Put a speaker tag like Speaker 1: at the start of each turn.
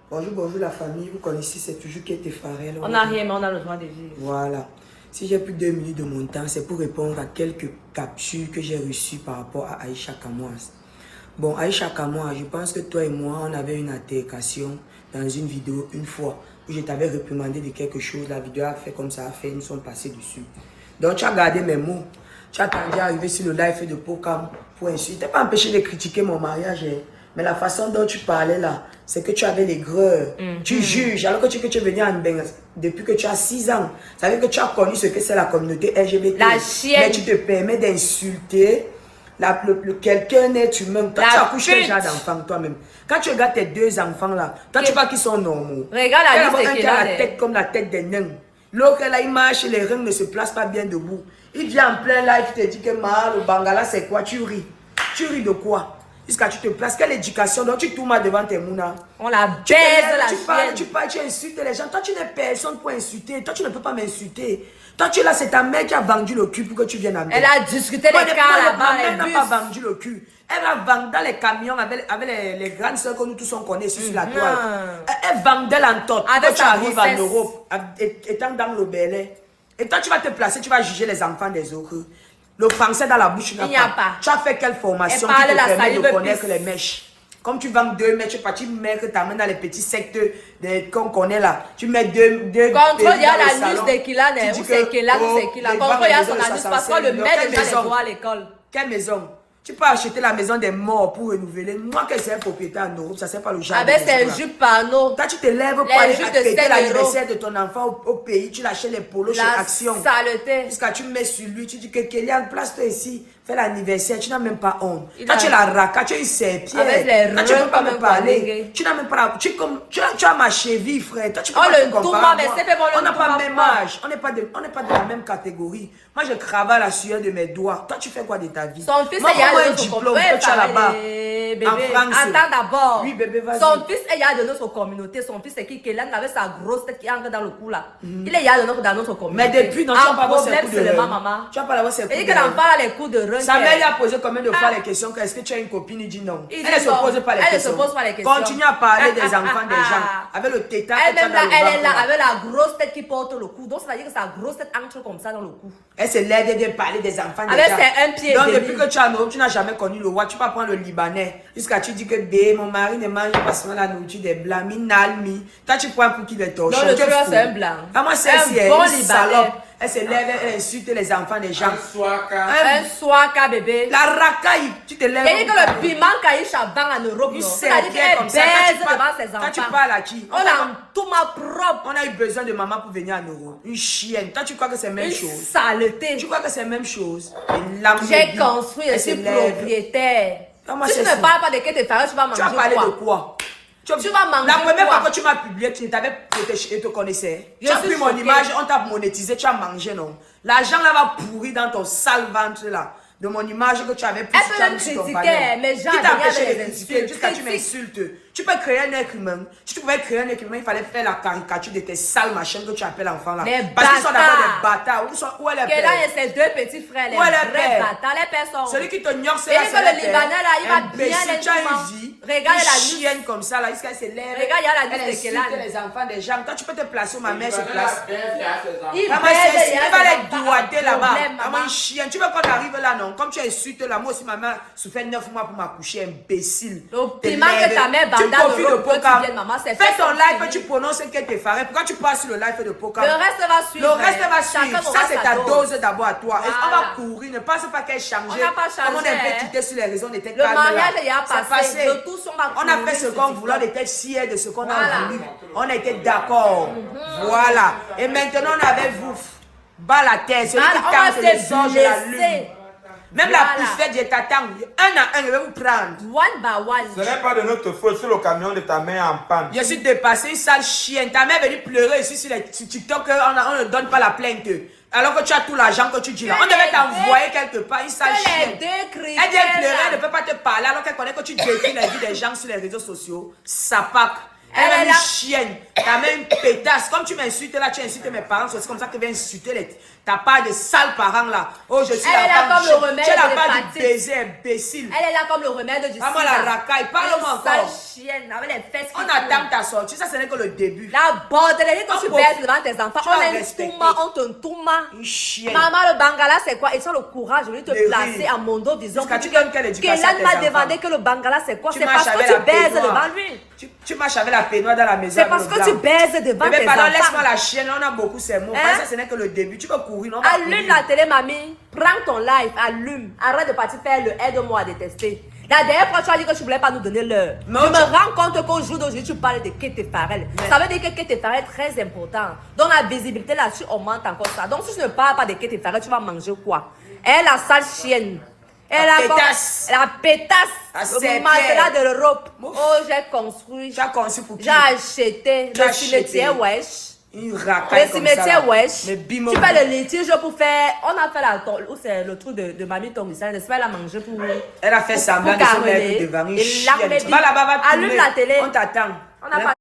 Speaker 1: Bonjour, bonjour la famille. Vous connaissez, c'est toujours qui est effaré.
Speaker 2: On n'a rien, mais on a le droit de vivre.
Speaker 1: Voilà. Si j'ai plus de 2 minutes de mon temps, c'est pour répondre à quelques captures que j'ai reçues par rapport à Aïcha Kamoise. Bon, Aïcha Kamoise, je pense que toi et moi, on avait une altercation dans une vidéo une fois où je t'avais réprimandé de quelque chose. La vidéo a fait comme ça, a fait, ils sont passés dessus. Donc, tu as gardé mes mots. Tu as attendu à arriver sur le live de Pokam pour insulter. Tu n'es pas empêché de critiquer mon mariage, hein. Mais la façon dont tu parlais là, c'est que tu avais l'aigreur. Tu juges, alors que tu es venu en Bengue depuis que tu as 6 ans. Ça veut dire que tu as connu ce que c'est la communauté LGBT.
Speaker 2: La chienne.
Speaker 1: Mais tu te permets d'insulter quelqu'un est humain. Toi, tu as accouché quel genre d'enfant toi-même. Quand tu regardes tes 2 enfants là, toi tu vois qu'ils sont normaux.
Speaker 2: Regarde la liste
Speaker 1: qui a la tête comme la tête des nains. L'autre là, il marche, les reins ne se placent pas bien debout. Il vient en plein live, il te dit que le Bangala c'est quoi? Tu ris. Tu ris de quoi? Jusqu'à tu te places, quelle éducation? Donc tu tournes devant tes mounas.
Speaker 2: On la baise la chienne.
Speaker 1: Tu parles, tu insultes les gens. Toi tu n'es personne pour insulter. Toi tu ne peux pas m'insulter. Toi tu es là, c'est ta mère qui a vendu le cul pour que tu viennes à moi.
Speaker 2: Elle a discuté les cas là-bas.
Speaker 1: Elle n'a pas vendu le cul. Elle va vendre dans les camions avec les grandes soeurs que nous tous on connaît ici sur la toile. Elle vendait l'entote. Quand tu arrives en Europe, étant dans le Belay. Et toi tu vas te placer, tu vas juger les enfants des autres. Le français dans la bouche, il n'y a pas. Tu as fait quelle formation qui te permet de connaître les mèches? Comme tu vends 2 mèches, tu mets que tu amènes dans les petits secteurs qu'on connaît là. Tu mets 2
Speaker 2: Contrôle, il y a la liste de Kilan, où c'est Kilan, où c'est Kilan. Contrôle, il y a son anus parce que le maître déjà les voit à l'école.
Speaker 1: Quelle maison? Tu peux acheter la maison des morts pour renouveler. Moi, que c'est un propriétaire en Europe, ça ne sert pas le genre.
Speaker 2: Avec ses jupes panneaux.
Speaker 1: Toi, tu te lèves pour aller fêter l'anniversaire de ton enfant au pays. Tu l'achètes les polos chez Action.
Speaker 2: Saleté.
Speaker 1: Jusqu'à tu mets sur lui, tu dis que Kélian, place-toi ici, fais l'anniversaire. Tu n'as même pas honte. Toi, tu es la raca, tu es une serpière.
Speaker 2: Avec les
Speaker 1: toi, tu ne peux pas me parler. Tu n'as même pas. Tu as ma cheville, frère. Toi, tu peux pas te comparer. On n'a pas le même âge. On n'est pas de la même catégorie. Moi, je travaille la sueur de mes doigts. Toi, tu fais quoi de ta vie?
Speaker 2: Son fils, il y a
Speaker 1: un diplôme que tu as là-bas. En France.
Speaker 2: Attends d'abord.
Speaker 1: Oui, bébé, vas-y.
Speaker 2: Son fils est là de notre communauté. Son fils, c'est qui? Kélan avait sa grosse tête qui entre dans le cou là. Il est là dans notre communauté.
Speaker 1: Mais depuis, non, tu n'as pas avoir ses coups de rein.
Speaker 2: Maman.
Speaker 1: Tu n'as pas avoir ses coups de rein.
Speaker 2: Et que l'enfant a les coups de rein.
Speaker 1: Sa mère lui a posé combien de fois les questions? Est-ce que tu as une copine? Il dit non. Elle ne se pose pas les questions.
Speaker 2: Elle ne se pose pas les questions.
Speaker 1: Continue à parler des enfants des gens. Avec le tétard.
Speaker 2: Elle-même là, elle est là avec la grosse tête qui porte le cou. Donc ça veut dire que sa grosse tête entre comme ça dans le cou.
Speaker 1: Elle se lève de parler des enfants des
Speaker 2: gens. Avec
Speaker 1: ses
Speaker 2: 1 pied.
Speaker 1: Donc depuis que tu es en Europe, tu n'as jamais connu le roi. Tu vas prendre le Libanais. Jusqu'à tu dis que mon mari ne mange pas seulement la nourriture des blancs. Toi tu prends pour qui les torches.
Speaker 2: Non, le tueur c'est un blanc.
Speaker 1: Ah, moi c'est un bon Libanais. Elle se lève, elle insulte les enfants des gens.
Speaker 2: Un soaka bébé.
Speaker 1: La racaille, tu te lèves.
Speaker 2: Et que le piment Kaïcha vend en Europe, non? C'est-à-dire qu'elle baise devant ses enfants.
Speaker 1: Quand tu parles à qui?
Speaker 2: On a tout ma propre.
Speaker 1: On a eu besoin de maman pour venir en Europe. Une chienne. Toi, tu crois que c'est la même chose?
Speaker 2: Une saleté.
Speaker 1: Tu crois que c'est la même chose?
Speaker 2: J'ai construit, je suis propriétaire. Si tu ne parles pas de quel te feras, tu vas manger quoi?
Speaker 1: Tu vas parler de quoi? Tu vas manger. La première fois que tu m'as publié, tu t'avais protégé et te connaissais. Tu as pris mon image, on t'a monétisé, tu as mangé, non? L'argent là va pourrir dans ton sale ventre là. De mon image que tu avais pris sur ton panel.
Speaker 2: Mais gens,
Speaker 1: qui t'a empêché de critiquer jusqu'à tu m'insultes? Tu peux créer un être humain. Si tu pouvais créer un être humain, il fallait faire la caricature de tes sales machins que tu appelles enfants là. Parce qu'ils sont d'abord des bâtards. Où est le père?
Speaker 2: Là, il y a ses 2 petits frères, les vrais bâtards, les personnes.
Speaker 1: Celui qui te ignore, c'est
Speaker 2: le Libanais là, il va bien les
Speaker 1: gens.
Speaker 2: Regarde la
Speaker 1: chienne comme ça là, jusqu'à se lève.
Speaker 2: Regarde, il y a la
Speaker 1: liste de Kélan. Les enfants des gens. Toi, tu peux te placer où ma mère se place.
Speaker 2: Il
Speaker 1: va les doigter là-bas. Maman, une chienne. Tu veux qu'on arrive là, non? Comme tu insultes là, moi aussi, ma mère souffrait 9 mois pour m'accoucher, imbécile.
Speaker 2: Le piment que ta mère bandade de Pokam.
Speaker 1: Fais ton live, tu prononces qu'elle te ferait. Pourquoi tu passes sur le live de Pokam?
Speaker 2: Le reste va suivre.
Speaker 1: Le reste va suivre. Ça, c'est ta dose d'abord à toi. On va courir. Ne pense pas qu'elle change.
Speaker 2: On n'a pas changé.
Speaker 1: Comme on est fait quitter sur les raisons, on était calme.
Speaker 2: Le mariage est passé.
Speaker 1: On a fait ce qu'on voulait. On était fiers de ce qu'on a voulu. On était d'accord. Voilà. Et maintenant, on avait vous. Bas la tête. Celui qui tente les anges de la lune. Même la poussette, je t'attends. Un à un, je vais vous prendre.
Speaker 2: One by one.
Speaker 3: Ce n'est pas de notre faute si le camion de ta mère en panne.
Speaker 1: Je suis dépassé, une sale chienne. Ta mère est venue pleurer ici sur TikTok. On ne donne pas la plainte. Alors que tu as tout l'argent que tu dis là. On devait t'envoyer quelque part, une sale chienne. Elle vient pleurer, elle ne peut pas te parler alors qu'elle connaît que tu détruis la vie des gens sur les réseaux sociaux. Ça pack. Elle est
Speaker 2: là.
Speaker 1: une chienne. Ta main une pétasse. Comme tu m'insultes là, tu insultes mes parents. C'est comme ça que tu viens insulter ta part de sales parents là. Oh, je suis
Speaker 2: elle
Speaker 1: la
Speaker 2: est là
Speaker 1: femme.
Speaker 2: comme le remède
Speaker 1: Tu es la
Speaker 2: de
Speaker 1: part
Speaker 2: l'hépatite.
Speaker 1: du baiser imbécile.
Speaker 2: Elle est là comme le remède du
Speaker 1: Vraiment la racaille. Parle-moi
Speaker 2: Une sale
Speaker 1: encore.
Speaker 2: chienne avec les fesses.
Speaker 1: On attend ta sortie. Ça, ce n'est que le début.
Speaker 2: La bordelerie quand tu
Speaker 1: On
Speaker 2: baises devant tes enfants.
Speaker 1: tu
Speaker 2: On
Speaker 1: vas
Speaker 2: a une
Speaker 1: respecter.
Speaker 2: touma, on te touma.
Speaker 1: Une chienne.
Speaker 2: Maman, le Bangala, c'est quoi? Ils ont le courage de te
Speaker 1: Le
Speaker 2: placer
Speaker 1: rire.
Speaker 2: à Mondo Vision.
Speaker 1: Jusqu'à tu donnes quelle éducation à tes
Speaker 2: Kélan m'a
Speaker 1: enfants?
Speaker 2: demandé que le Bangala, c'est quoi?
Speaker 1: Tu
Speaker 2: C'est
Speaker 1: marches
Speaker 2: parce que
Speaker 1: avec
Speaker 2: tu
Speaker 1: la
Speaker 2: baises
Speaker 1: peignoir.
Speaker 2: devant lui.
Speaker 1: Tu marches avec la peignoir dans la maison.
Speaker 2: C'est
Speaker 1: avec
Speaker 2: parce
Speaker 1: le
Speaker 2: que
Speaker 1: blanc.
Speaker 2: tu baises devant
Speaker 1: Bébé,
Speaker 2: tes
Speaker 1: pardon,
Speaker 2: enfants.
Speaker 1: laisse-moi la chienne. On a beaucoup ces mots.
Speaker 2: Hein?
Speaker 1: Ça, ce n'est que le début. Tu peux courir. Non, on va
Speaker 2: Allume
Speaker 1: courir.
Speaker 2: la télé, mamie. Prends ton live, allume. Arrête de partir faire le aide-moi à détester. La dernière fois, tu as dit que tu ne voulais pas nous donner l'heure. Je
Speaker 1: Mais
Speaker 2: me rends compte qu'au jour d'aujourd'hui, tu parles de Kété Farrell. Ça veut dire que Kété Farrell est très important. Donc la visibilité là-dessus augmente encore ça. Donc si tu ne parles pas de Kété Farrell, tu vas manger quoi? Elle, la sale chienne. Elle a
Speaker 1: pétasse.
Speaker 2: La pétasse.
Speaker 1: La
Speaker 2: Le
Speaker 1: serpillère.
Speaker 2: matelas de l'Europe.
Speaker 1: Ouf.
Speaker 2: Oh, j'ai construit.
Speaker 1: Tu as conçu pour qui?
Speaker 2: J'ai acheté.
Speaker 1: Tu as
Speaker 2: Le cimetière,
Speaker 1: acheté.
Speaker 2: wesh.
Speaker 1: Une racaille
Speaker 2: Le
Speaker 1: comme ça.
Speaker 2: cimetière,
Speaker 1: là.
Speaker 2: wesh.
Speaker 1: Mais bimo.
Speaker 2: Tu fais le litige pour faire. On a fait la tôle. Où c'est le truc de Mamie Tongisa. J'espère qu'elle a mangé pour.
Speaker 1: Elle a fait semblant de se mettre devant une chienne. Tu vas là-bas, va
Speaker 2: Allume
Speaker 1: tourner.
Speaker 2: la télé.
Speaker 1: On t'attend.
Speaker 2: On n'a pas